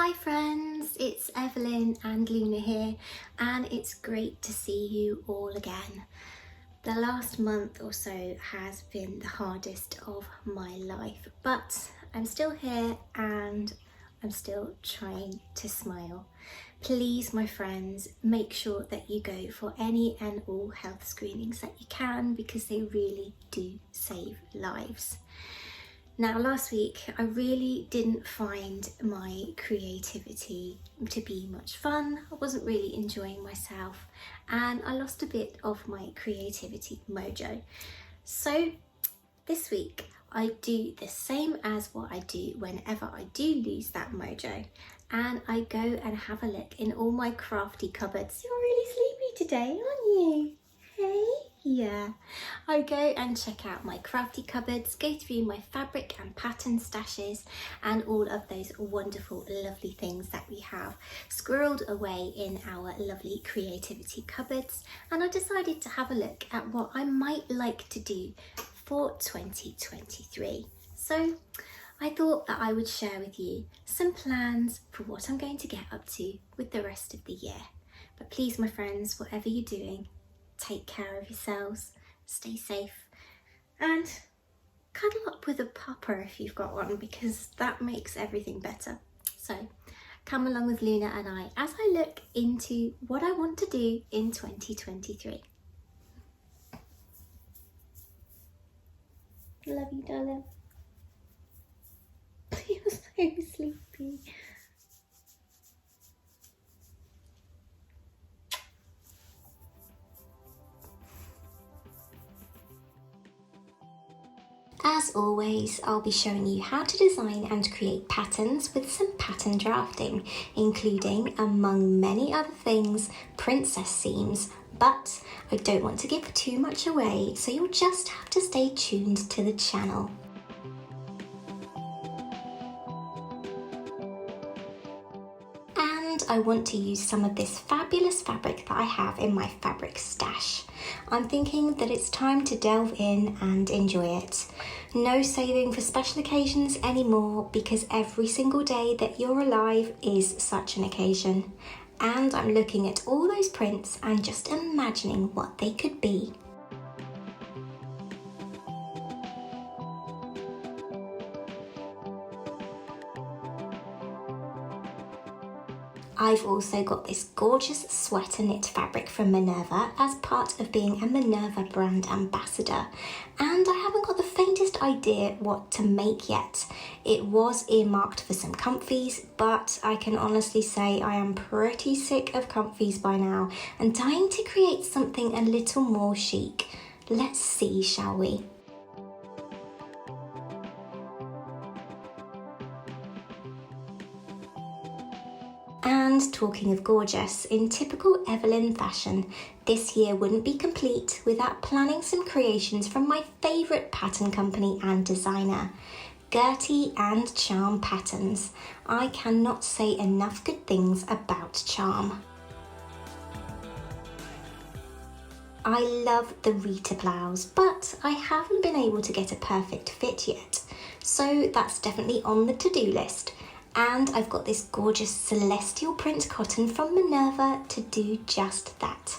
Hi friends, it's Evelyn and Luna here, and it's great to see you all again. The last month or so has been the hardest of my life, but I'm still here and I'm still trying to smile. Please, my friends, make sure that you go for any and all health screenings that you can, because they really do save lives. Now, last week, I really didn't find my creativity to be much fun. I wasn't really enjoying myself, and I lost a bit of my creativity mojo. So this week, I do the same as what I do whenever I do lose that mojo, and I go and have a look in all my crafty cupboards. You're really sleepy today, aren't you? Hey? Yeah, I go and check out my crafty cupboards, go through my fabric and pattern stashes and all of those wonderful, lovely things that we have squirreled away in our lovely creativity cupboards. And I decided to have a look at what I might like to do for 2023. So I thought that I would share with you some plans for what I'm going to get up to with the rest of the year. But please, my friends, whatever you're doing, take care of yourselves, stay safe, and cuddle up with a pupper if you've got one, because that makes everything better. So come along with Luna and I as I look into what I want to do in 2023. Love you, darling. You're so sleepy. As always, I'll be showing you how to design and create patterns with some pattern drafting, including, among many other things, princess seams. But I don't want to give too much away, so you'll just have to stay tuned to the channel. And I want to use some of this fabulous fabric that I have in my fabric stash. I'm thinking that it's time to delve in and enjoy it. No saving for special occasions anymore, because every single day that you're alive is such an occasion. And I'm looking at all those prints and just imagining what they could be. I've also got this gorgeous sweater knit fabric from Minerva as part of being a Minerva brand ambassador, and I haven't got the faintest idea what to make yet. It was earmarked for some comfies, but I can honestly say I am pretty sick of comfies by now and dying to create something a little more chic. Let's see, shall we? And talking of gorgeous, in typical Evelyn fashion, this year wouldn't be complete without planning some creations from my favourite pattern company and designer, Gertie and Charm Patterns. I cannot say enough good things about Charm. I love the Rita blouse, but I haven't been able to get a perfect fit yet, so that's definitely on the to-do list. And I've got this gorgeous celestial print cotton from Minerva to do just that.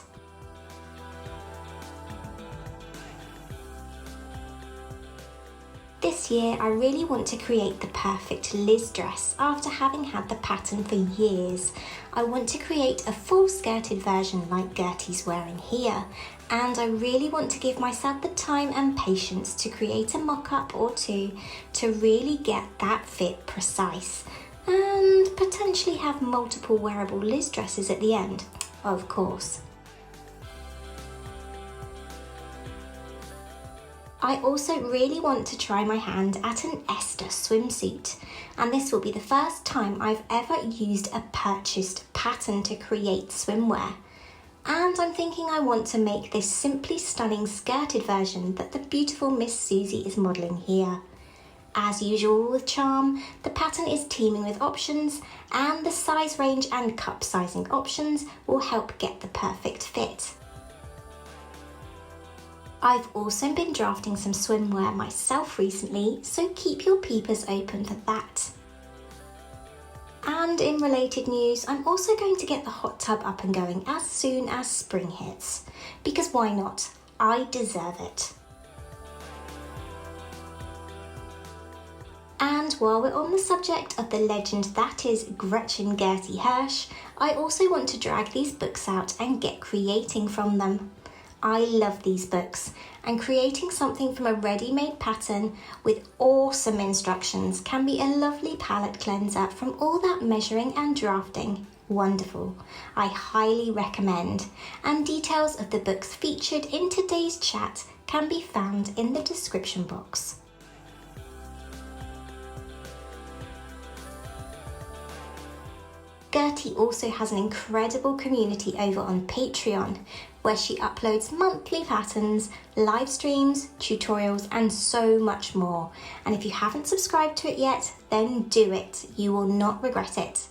This year I really want to create the perfect Liz dress after having had the pattern for years. I want to create a full skirted version like Gertie's wearing here, and I really want to give myself the time and patience to create a mock-up or two to really get that fit precise, and potentially have multiple wearable Liz dresses at the end, of course. I also really want to try my hand at an Esther swimsuit, and this will be the first time I've ever used a purchased pattern to create swimwear. And I'm thinking I want to make this simply stunning skirted version that the beautiful Miss Susie is modelling here. As usual with Charm, the pattern is teeming with options, and the size range and cup sizing options will help get the perfect fit. I've also been drafting some swimwear myself recently, so keep your peepers open for that. And And in related news, I'm also going to get the hot tub up and going as soon as spring hits. Because why not? I deserve it. And while we're on the subject of the legend that is Gretchen Gertie Hirsch, I also want to drag these books out and get creating from them. I love these books, and creating something from a ready-made pattern with awesome instructions can be a lovely palette cleanser from all that measuring and drafting. Wonderful. I highly recommend, and details of the books featured in today's chat can be found in the description box. Gertie also has an incredible community over on Patreon, where she uploads monthly patterns, live streams, tutorials, and so much more. And if you haven't subscribed to it yet, then do it. You will not regret it.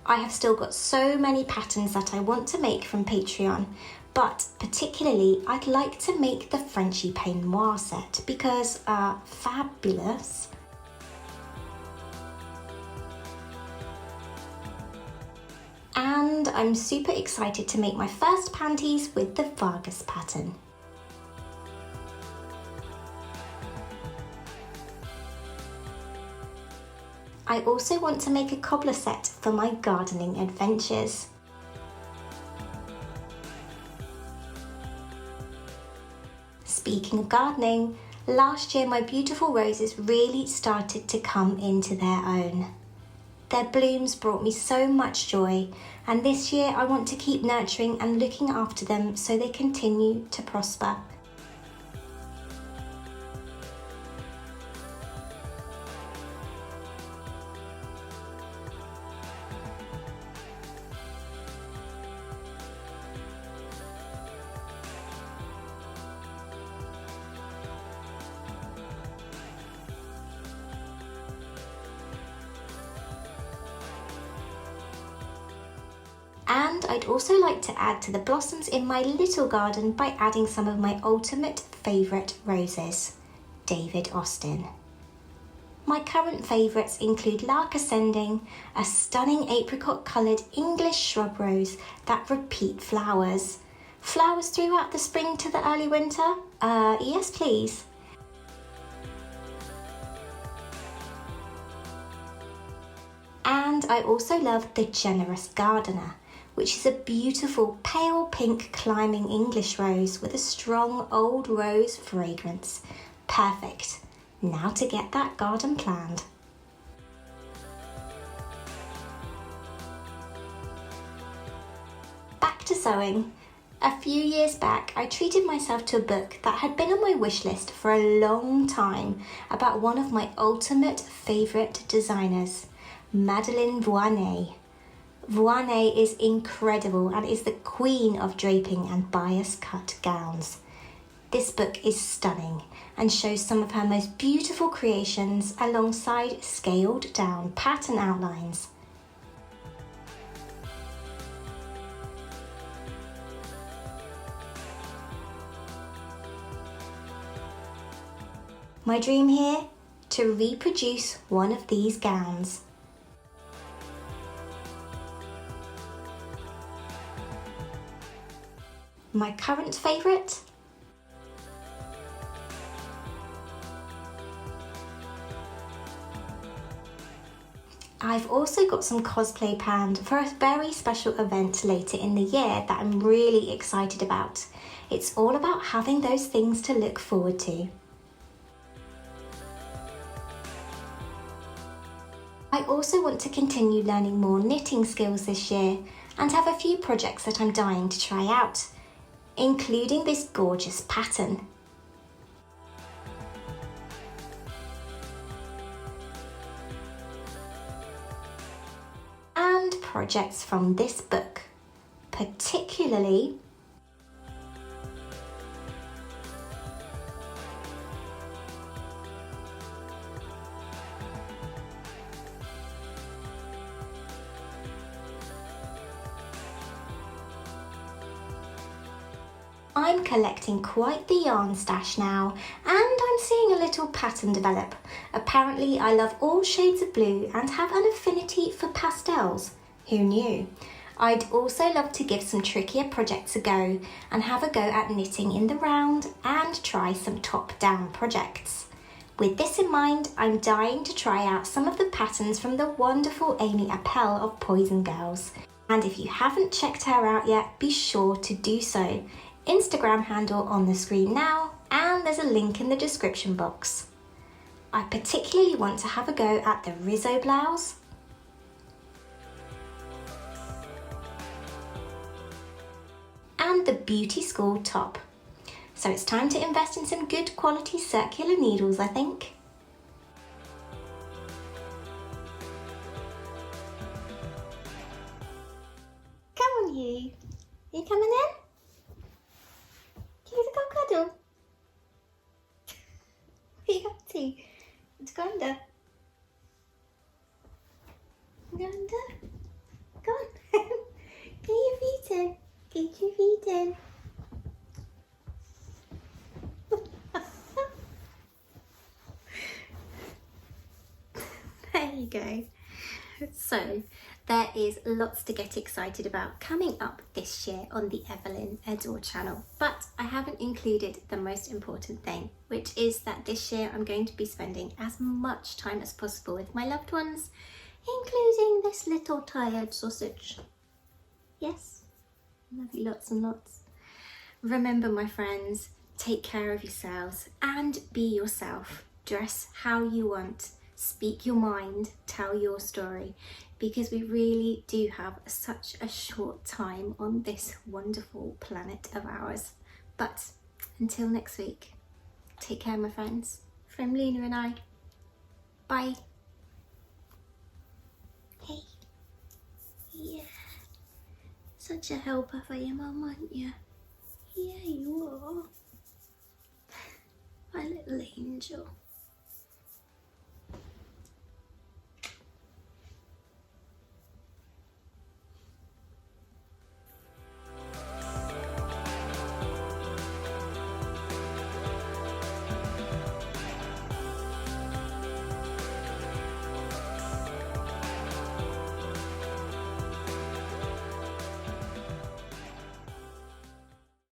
I have still got so many patterns that I want to make from Patreon, but particularly I'd like to make the Frenchy Peignoir set because fabulous. And I'm super excited to make my first panties with the Vargas pattern. I also want to make a cobbler set for my gardening adventures. Speaking of gardening, last year my beautiful roses really started to come into their own. Their blooms brought me so much joy, and this year I want to keep nurturing and looking after them so they continue to prosper. And I'd also like to add to the blossoms in my little garden by adding some of my ultimate favourite roses, David Austin. My current favourites include Lark Ascending, a stunning apricot coloured English shrub rose that repeat flowers. Flowers throughout the spring to the early winter? Yes please. And I also love the Generous Gardener, which is a beautiful pale pink climbing English rose with a strong old rose fragrance. Perfect. Now to get that garden planned. Back to sewing. A few years back, I treated myself to a book that had been on my wish list for a long time about one of my ultimate favourite designers, Madeleine Voinet. Voinet is incredible and is the queen of draping and bias cut gowns. This book is stunning and shows some of her most beautiful creations alongside scaled down pattern outlines. My dream here? To reproduce one of these gowns. My current favourite? I've also got some cosplay planned for a very special event later in the year that I'm really excited about. It's all about having those things to look forward to. I also want to continue learning more knitting skills this year and have a few projects that I'm dying to try out, including this gorgeous pattern. And projects from this book, particularly I'm collecting quite the yarn stash now, and I'm seeing a little pattern develop. Apparently I love all shades of blue and have an affinity for pastel girls. Who knew? I'd also love to give some trickier projects a go and have a go at knitting in the round and try some top-down projects. With this in mind, I'm dying to try out some of the patterns from the wonderful Amy Appel of Poison Girls. And if you haven't checked her out yet, be sure to do so. Instagram handle on the screen now, and there's a link in the description box. I particularly want to have a go at the Rizzo blouse, and the beauty school top. So it's time to invest in some good quality circular needles, I think. Come on you. You coming in? Can you go cuddle? What are you up to? Let's go under. Go under. Go on. Get your feet in. Get your feet in. There you go. So there is lots to get excited about coming up this year on the Evelyn Edor channel, but I haven't included the most important thing, which is that this year I'm going to be spending as much time as possible with my loved ones, including this little tired sausage. Yes, love you lots and lots. Remember, my friends, take care of yourselves and be yourself. Dress how you want. Speak your mind, tell your story, because we really do have such a short time on this wonderful planet of ours. But until next week, take care, my friends. From Luna and I. Bye. Hey. Yeah. Such a helper for your mum, aren't you? Yeah, you are. My little angel.